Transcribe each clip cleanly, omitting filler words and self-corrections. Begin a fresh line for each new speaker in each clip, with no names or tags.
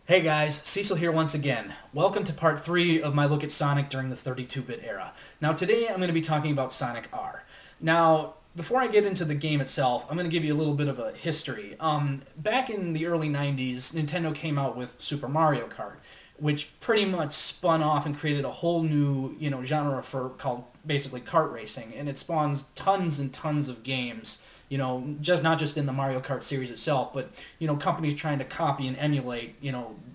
Hey guys, Cecil here once again. Welcome to part 3 of my look at Sonic during the 32-bit era. Now today I'm going to be talking about Sonic R. Now, before I get into the game itself, I'm going to give you a little bit of a history. Back in the early 90s, Nintendo came out with Super Mario Kart, which pretty much spun off and created a whole new, genre for called basically kart racing, and it spawns tons and tons of games, just not just in the Mario Kart series itself, but companies trying to copy and emulate,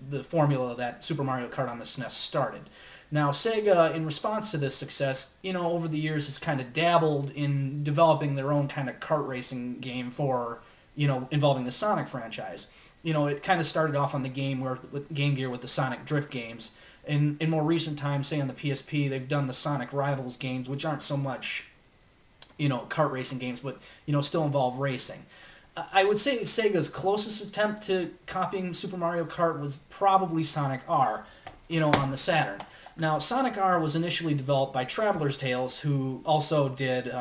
the formula that Super Mario Kart on the SNES started. Now, Sega, in response to this success, over the years has kind of dabbled in developing their own kind of kart racing game for, involving the Sonic franchise. It kind of started off on the Game Gear with the Sonic Drift games. In more recent times, say on the PSP, they've done the Sonic Rivals games, which aren't so much, kart racing games, but still involve racing. I would say Sega's closest attempt to copying Super Mario Kart was probably Sonic R, on the Saturn. Now, Sonic R was initially developed by Traveler's Tales, who also did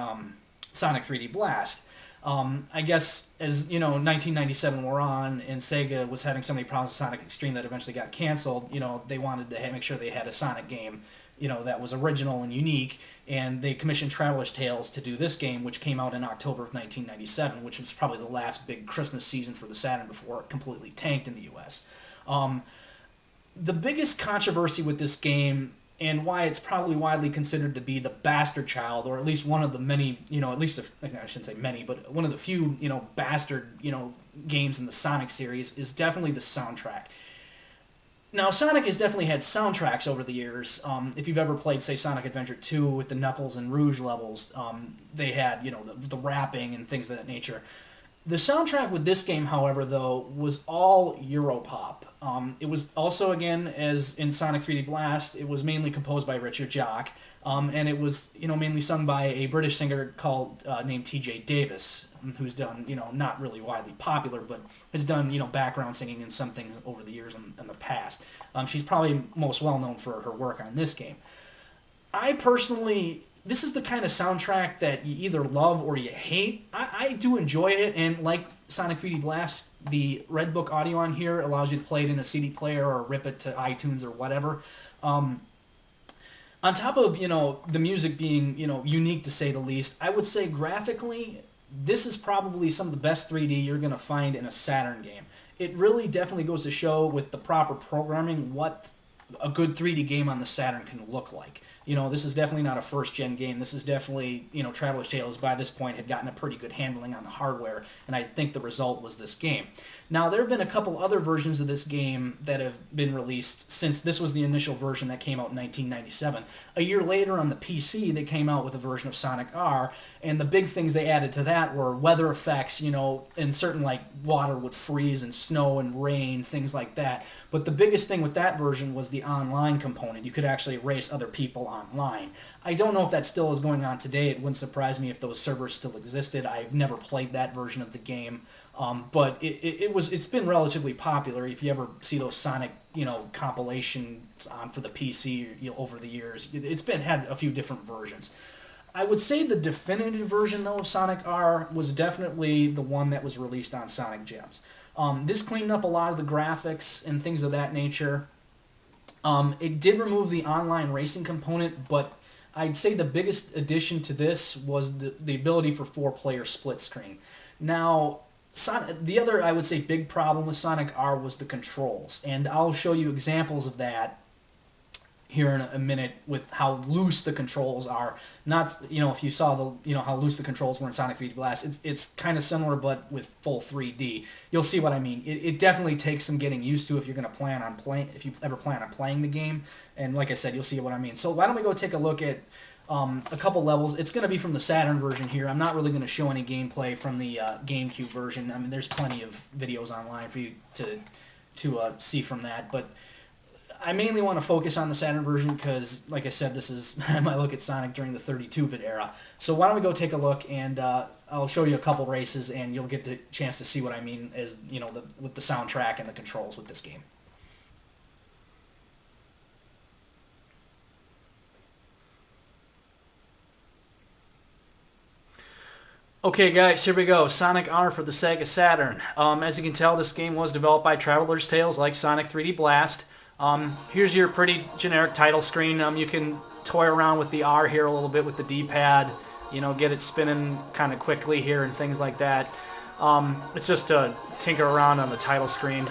Sonic 3D Blast. I guess as 1997 wore on and Sega was having so many problems with Sonic Extreme that eventually got canceled, they wanted to make sure they had a Sonic game, that was original and unique, and they commissioned Traveler's Tales to do this game, which came out in October of 1997, which was probably the last big Christmas season for the Saturn before it completely tanked in the U.S. The biggest controversy with this game and why it's probably widely considered to be the bastard child, or at least one of the many, at least I shouldn't say many, but one of the few, bastard, games in the Sonic series is definitely the soundtrack. Now, Sonic has definitely had soundtracks over the years. If you've ever played, say, Sonic Adventure 2 with the Knuckles and Rouge levels, they had, the rapping and things of that nature. The soundtrack with this game, however, though, was all Europop. It was also, again, as in Sonic 3D Blast, it was mainly composed by Richard Jacques, and it was, mainly sung by a British singer called named T.J. Davis, who's done, not really widely popular, but has done, background singing in some things over the years in the past. She's probably most well known for her work on this game. I personally, this is the kind of soundtrack that you either love or you hate. I do enjoy it, and like Sonic 3D Blast, the Red Book audio on here allows you to play it in a CD player or rip it to iTunes or whatever. On top of, the music being, unique to say the least, I would say graphically, this is probably some of the best 3D you're going to find in a Saturn game. It really definitely goes to show with the proper programming what a good 3D game on the Saturn can look like. This is definitely not a first-gen game. This is definitely, Traveler's Tales by this point had gotten a pretty good handling on the hardware, and I think the result was this game. Now, there have been a couple other versions of this game that have been released since this was the initial version that came out in 1997. A year later on the PC, they came out with a version of Sonic R, and the big things they added to that were weather effects, and certain, like, water would freeze and snow and rain, things like that. But the biggest thing with that version was the online component. You could actually race other people online. I don't know if that still is going on today. It wouldn't surprise me if those servers still existed. I've never played that version of the game, but it's been relatively popular. If you ever see those Sonic compilations on for the PC over the years, it's had a few different versions. I would say the definitive version though of Sonic R was definitely the one that was released on Sonic Gems. This cleaned up a lot of the graphics and things of that nature. It did remove the online racing component, but I'd say the biggest addition to this was the ability for 4-player split screen. Now, the other, I would say, big problem with Sonic R was the controls, and I'll show you examples of that here in a minute with how loose the controls are. Not, if you saw how loose the controls were in Sonic 3D Blast, it's kind of similar but with full 3D. You'll see what I mean. It definitely takes some getting used to if you're going to if you ever plan on playing the game. And like I said, you'll see what I mean. So why don't we go take a look at a couple levels. It's going to be from the Saturn version here. I'm not really going to show any gameplay from the GameCube version. I mean, there's plenty of videos online for you to see from that, but I mainly want to focus on the Saturn version because, like I said, this is my look at Sonic during the 32-bit era. So why don't we go take a look, and I'll show you a couple races, and you'll get the chance to see what I mean as with the soundtrack and the controls with this game. Okay guys, here we go. Sonic R for the Sega Saturn. As you can tell, this game was developed by Traveler's Tales like Sonic 3D Blast. Here's your pretty generic title screen. You can toy around with the R here a little bit with the D-pad, you know, get it spinning kind of quickly here and things like that. It's just to tinker around on the title screen.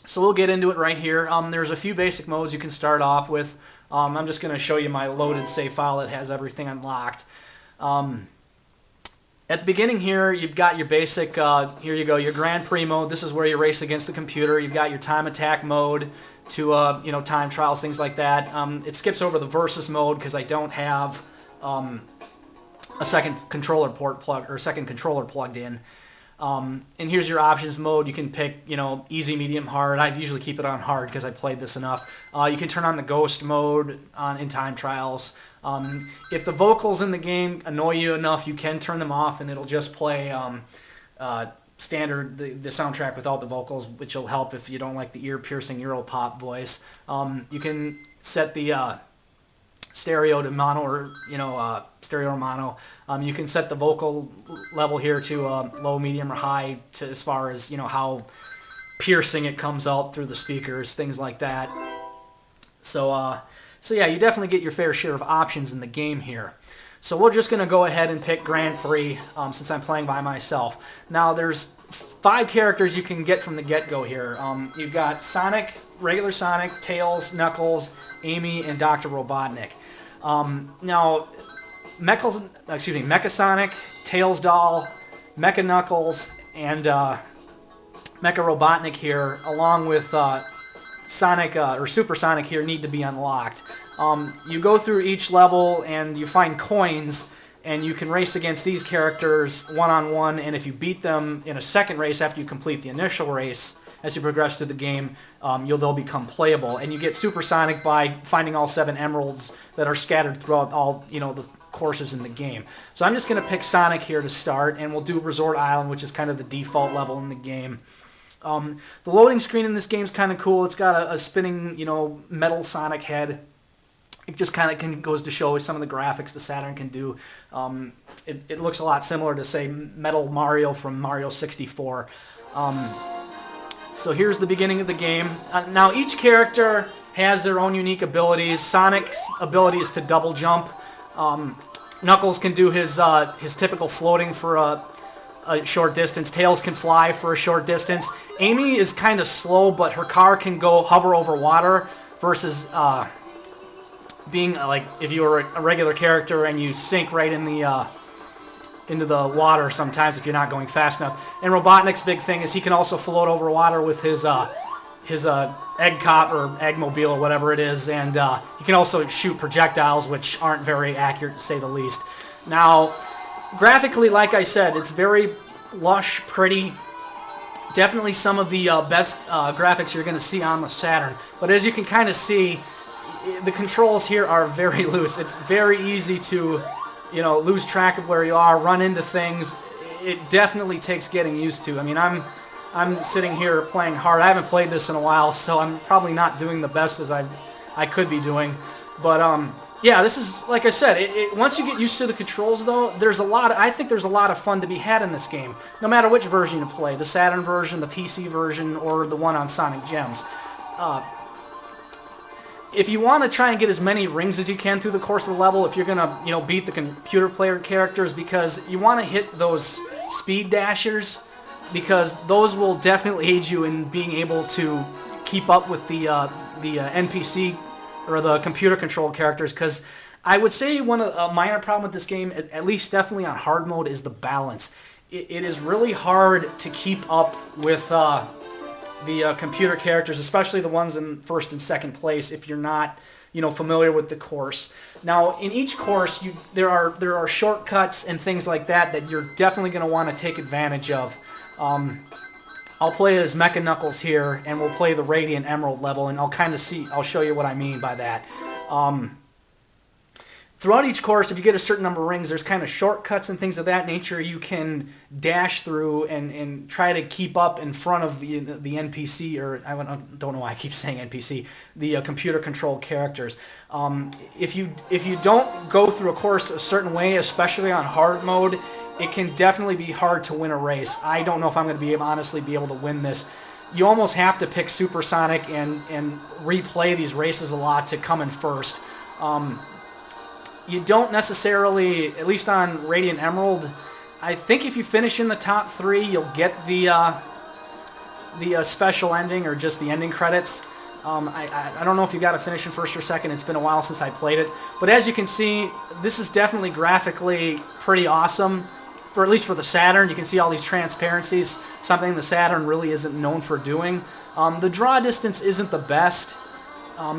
So we'll get into it right here. There's a few basic modes you can start off with. I'm just going to show you my loaded save file that has everything unlocked. At the beginning here, you've got your basic, here you go, your Grand Prix mode. This is where you race against the computer. You've got your time attack mode to, you know, time trials, things like that. It skips over the versus mode because I don't have a second controller port plug or second controller plugged in. And here's your options mode. You can pick, you know, easy, medium, hard. I usually keep it on hard because I played this enough. You can turn on the ghost mode in time trials. If the vocals in the game annoy you enough, you can turn them off and it'll just play standard, the soundtrack without the vocals, which will help if you don't like the ear-piercing Euro pop voice. You can set the stereo to mono, or stereo or mono. You can set the vocal level here to low, medium, or high, to as far as, you know, how piercing it comes out through the speakers, things like that. So yeah, you definitely get your fair share of options in the game here. So we're just going to go ahead and pick Grand Prix since I'm playing by myself. Now there's 5 characters you can get from the get-go here. You've got Sonic, regular Sonic, Tails, Knuckles, Amy, and Dr. Robotnik. Now, Mecha Sonic, Tails Doll, Mecha Knuckles, and Mecha Robotnik here, along with Sonic or Super Sonic here, need to be unlocked. You go through each level and you find coins, and you can race against these characters one-on-one, and if you beat them in a second race after you complete the initial race, as you progress through the game, they'll become playable. And you get Super Sonic by finding all 7 emeralds that are scattered throughout all, you know, the courses in the game. So I'm just going to pick Sonic here to start, and we'll do Resort Island, which is kind of the default level in the game. The loading screen in this game is kind of cool. It's got a spinning, you know, metal Sonic head. It just kind of goes to show some of the graphics the Saturn can do. It looks a lot similar to, say, Metal Mario from Mario 64. So here's the beginning of the game. Now each character has their own unique abilities. Sonic's ability is to double jump. Knuckles can do his typical floating for a short distance. Tails can fly for a short distance. Amy is kind of slow, but her car can go hover over water versus being like if you were a regular character and you sink right in the into the water sometimes if you're not going fast enough. And Robotnik's big thing is he can also float over water with his egg cop or eggmobile or whatever it is, and he can also shoot projectiles, which aren't very accurate to say the least. Now, graphically, like I said, it's very lush, pretty. Definitely some of the best graphics you're going to see on the Saturn. But as you can kind of see, the controls here are very loose. It's very easy to, you know, lose track of where you are, run into things. It definitely takes getting used to. I mean, I'm sitting here playing hard. I haven't played this in a while, so I'm probably not doing the best as I could be doing. But yeah, this is, like I said, once you get used to the controls, though, I think there's a lot of fun to be had in this game, no matter which version you play, the Saturn version, the PC version, or the one on Sonic Gems. If you want to try and get as many rings as you can through the course of the level, if you're going to, you know, beat the computer player characters, because you want to hit those speed dashers, because those will definitely aid you in being able to keep up with the NPC or the computer controlled characters. Because I would say one of a minor problem with this game, at least definitely on hard mode, is the balance. It is really hard to keep up with the computer characters, especially the ones in first and second place, if you're not, you know, familiar with the course. Now, in each course, there are shortcuts and things like that you're definitely going to want to take advantage of. I'll play as Mecha Knuckles here, and we'll play the Radiant Emerald level, and I'll show you what I mean by that. Throughout each course, if you get a certain number of rings, there's kind of shortcuts and things of that nature you can dash through and try to keep up in front of the NPC, or I don't know why I keep saying NPC, the computer-controlled characters. If you don't go through a course a certain way, especially on hard mode,
it can definitely be hard to win a race. I don't know if I'm going to honestly be able to win this. You almost have to pick Supersonic and replay these races a lot to come in first. You don't necessarily, at least on Radiant Emerald, I think if you finish in the top 3, you'll get the special ending or just the ending credits. I don't know if you got to finish in first or second. It's been a while since I played it. But as you can see, this is definitely graphically pretty awesome, for at least for the Saturn. You can see all these transparencies, something the Saturn really isn't known for doing. The draw distance isn't the best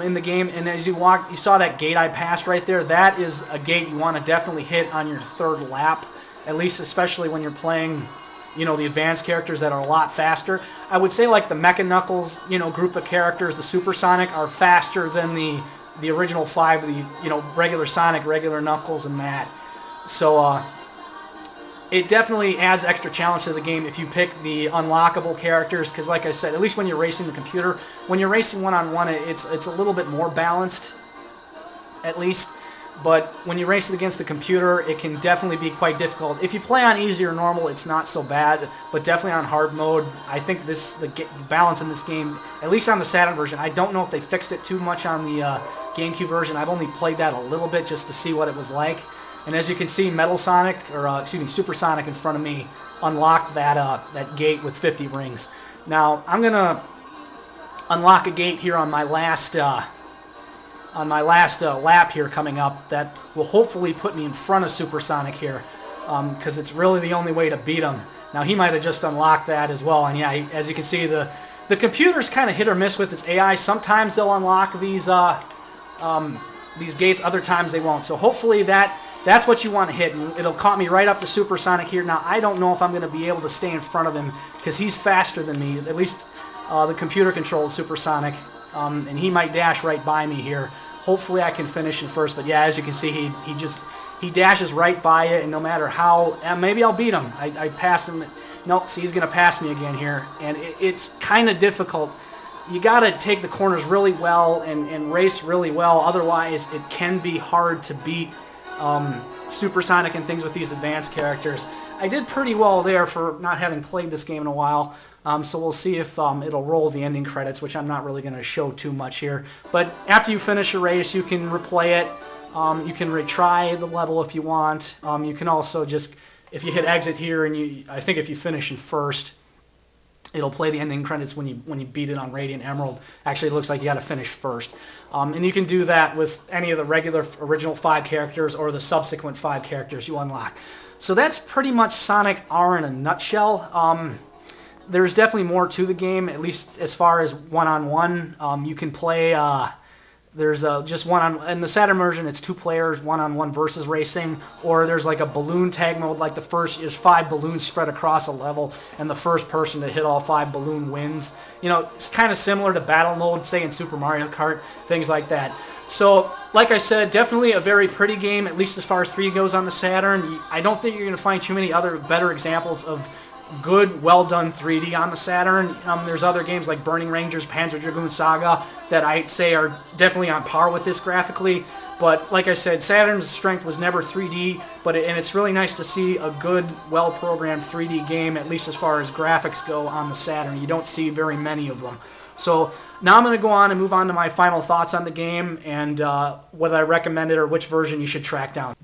in the game, and as you walk, you saw that gate I passed right there. That is a gate you want to definitely hit on your 3rd lap, at least especially when you're playing, you know, the advanced characters that are a lot faster. I would say like the Mecha Knuckles, you know, group of characters, the Supersonic, are faster than the original 5, the, you know, regular Sonic, regular Knuckles, and that. So it definitely adds extra challenge to the game if you pick the unlockable characters, because like I said, at least when you're racing the computer, when you're racing one-on-one, it's a little bit more balanced, at least. But when you race it against the computer, it can definitely be quite difficult. If you play on easy or normal, it's not so bad, but definitely on hard mode, I think the balance in this game, at least on the Saturn version, I don't know if they fixed it too much on the GameCube version. I've only played that a little bit just to see what it was like. And as you can see, Supersonic in front of me unlocked that gate with 50 rings. Now I'm gonna unlock a gate here on my last lap here coming up that will hopefully put me in front of Supersonic here, because it's really the only way to beat him. Now he might have just unlocked that as well, and yeah, as you can see, the computer's kind of hit or miss with its AI. Sometimes they'll unlock these gates, other times they won't. So hopefully that's what you want to hit, and it'll caught me right up to Supersonic here. Now I don't know if I'm going to be able to stay in front of him because he's faster than me. At least the computer controls Supersonic. And he might dash right by me here. Hopefully I can finish in first, but yeah, as you can see, he dashes right by it, and no matter how, maybe I'll beat him. I passed him. Nope, see, he's going to pass me again here, and it's kind of difficult. You got to take the corners really well and race really well, otherwise it can be hard to beat Supersonic and things with these advanced characters. I did pretty well there for not having played this game in a while. So we'll see if it'll roll the ending credits, which I'm not really going to show too much here. But after you finish a race, you can replay it. You can retry the level if you want. You can also just, if you hit exit here, and I think if you finish in first, it'll play the ending credits when you beat it on Radiant Emerald. Actually, it looks like you got to finish first. And you can do that with any of the regular original 5 characters or the subsequent 5 characters you unlock. So that's pretty much Sonic R in a nutshell. There's definitely more to the game, at least as far as one-on-one. You can play, there's just in the Saturn version, it's 2 players, one-on-one versus racing, or there's like a balloon tag mode, like there's 5 balloons spread across a level, and the first person to hit all 5 balloon wins. You know, it's kind of similar to battle mode, say in Super Mario Kart, things like that. So, like I said, definitely a very pretty game, at least as far as 3 goes on the Saturn. I don't think you're going to find too many other better examples of good, well-done 3D on the Saturn. There's other games like Burning Rangers, Panzer Dragoon Saga that I'd say are definitely on par with this graphically. But like I said, Saturn's strength was never 3D, and it's really nice to see a good, well-programmed 3D game, at least as far as graphics go on the Saturn. You don't see very many of them. So now I'm going to go on and move on to my final thoughts on the game and whether I recommend it or which version you should track down.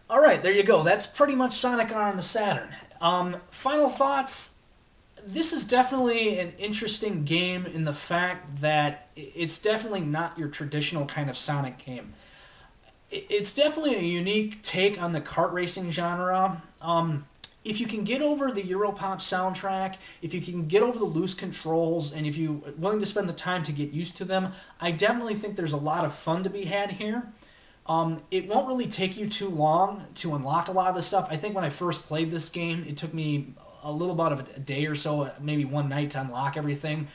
All right, there you go. That's pretty much Sonic R on the Saturn. Final thoughts. This is definitely an interesting game in the fact that it's definitely not your traditional kind of Sonic game. It's definitely a unique take on the kart racing genre. If you can get over the Europop soundtrack, if you can get over the loose controls, and if you're willing to spend the time to get used to them, I definitely think there's a lot of fun to be had here. It won't really take you too long to unlock a lot of this stuff. I think when I first played this game, it took me a little about a day or so, maybe one night to unlock everything.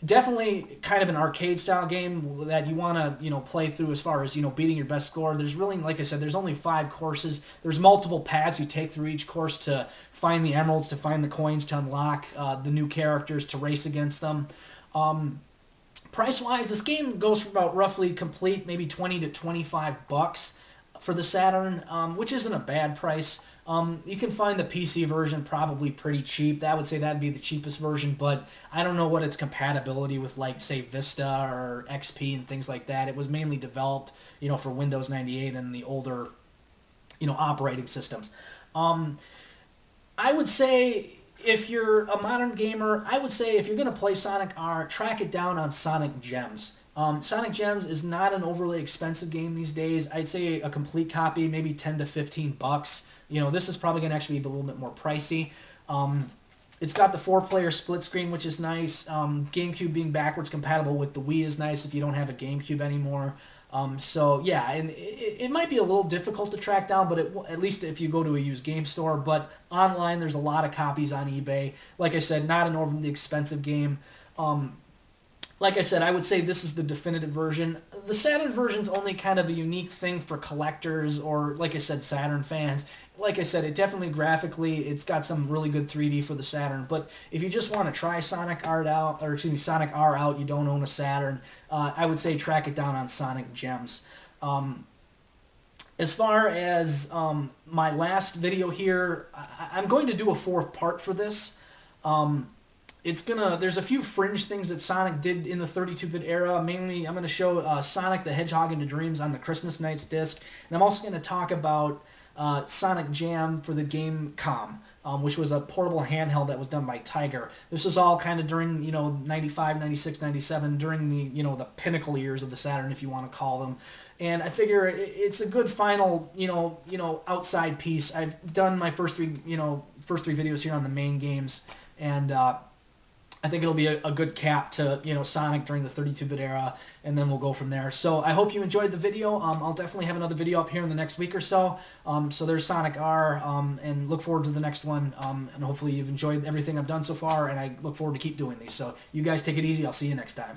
Definitely kind of an arcade style game that you want to, play through as far as, beating your best score. There's really, like I said, there's only 5 courses. There's multiple paths you take through each course to find the emeralds, to find the coins, to unlock the new characters, to race against them. Price-wise, this game goes for about roughly complete, maybe $20 to $25 for the Saturn, which isn't a bad price. You can find the PC version probably pretty cheap. I would say that'd be the cheapest version, but I don't know what its compatibility with, like, say, Vista or XP and things like that. It was mainly developed, for Windows 98 and the older, operating systems. I would say if you're a modern gamer, I would say if you're going to play Sonic R, track it down on Sonic Gems. Sonic Gems is not an overly expensive game these days. I'd say a complete copy, maybe 10 to 15 bucks. This is probably going to actually be a little bit more pricey. It's got the 4-player split screen, which is nice. GameCube being backwards compatible with the Wii is nice if you don't have a GameCube anymore. So yeah, and it might be a little difficult to track down, but at least if you go to a used game store. But online, there's a lot of copies on eBay. Like I said, not an overly expensive game. Like I said, I would say this is the definitive version. The Saturn version's only kind of a unique thing for collectors or, like I said, Saturn fans. Like I said, it definitely graphically, it's got some really good 3D for the Saturn. But if you just want to try Sonic R out, Sonic R out, you don't own a Saturn, I would say track it down on Sonic Gems. As far as my last video here, I'm going to do a 4th part for this. There's a few fringe things that Sonic did in the 32-bit era. Mainly, I'm going to show Sonic the Hedgehog into Dreams on the Christmas Nights disc, and I'm also going to talk about Sonic Jam for the game Com, which was a portable handheld that was done by Tiger. This was all kind of during 95, 96, 97, during the pinnacle years of the Saturn, if you want to call them. And I figure it's a good final outside piece. I've done my first three videos here on the main games, and I think it'll be a good cap to Sonic during the 32-bit era, and then we'll go from there. So I hope you enjoyed the video. I'll definitely have another video up here in the next week or so. So there's Sonic R, and look forward to the next one. And hopefully you've enjoyed everything I've done so far, and I look forward to keep doing these. So you guys take it easy. I'll see you next time.